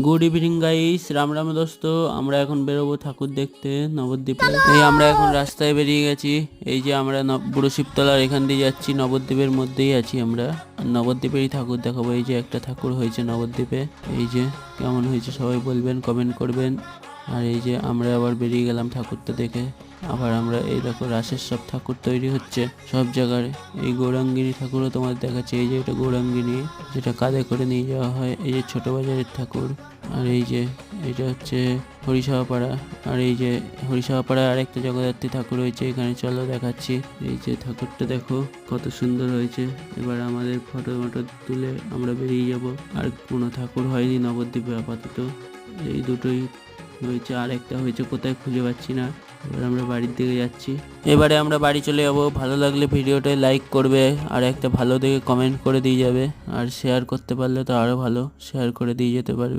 Good evening guys, Ram Ram দোস্ত। আমরা এখন বেরোবো ঠাকুর দেখতে নবদ্বীপে। এই আমরা এখন রাস্তায় বেরিয়ে গেছি। এই যে আমরা বুড়ো শিবতলার এখান দিয়ে যাচ্ছি, নবদ্বীপের মধ্যেই আছি আমরা। আর নবদ্বীপেরই ঠাকুর দেখাবো। এই যে একটা ঠাকুর হয়েছে নবদ্বীপে, এই যে কেমন হয়েছে সবাই বলবেন, কমেন্ট করবেন। আর এই যে আমরা আবার বেরিয়ে গেলাম ঠাকুরটা দেখে। আবার আমরা এই দেখো রাসের সব ঠাকুর তৈরি হচ্ছে সব জায়গায়। এই গৌরাঙ্গিনী ঠাকুরও তোমাদের দেখাচ্ছে। এই যে এটা গৌরাঙ্গিনী, যেটা কাঁধে করে নিয়ে যাওয়া হয়। এই যে ছোট বাজারের ঠাকুর। আর এই যে এটা হচ্ছে হরিসভাপাড়া। আর এই যে হরিসভাপাড়ায় আরেকটা জগদ্ধাত্রী ঠাকুর হয়েছে, এখানে চলো দেখাচ্ছি। এই যে ঠাকুরটা দেখো কত সুন্দর হয়েছে। এবার আমাদের ফটো মটো তুলে আমরা বেরিয়ে যাব। আর কোনো ঠাকুর হয়নি নবদ্বীপে আপাতত, এই দুটোই হয়েছে। আর একটা হয়েছে কোথায় খুঁজে পাচ্ছি না। এবার আমরা বাড়ির দিকে যাচ্ছি। এবারে আমরা বাড়ি চলে যাব। ভালো লাগলে ভিডিওটায় লাইক করবে, আর একটা ভালো দেখে কমেন্ট করে দিয়ে যাবে। আর শেয়ার করতে পারলে তো আরও ভালো, শেয়ার করে দিয়ে যেতে পারবে।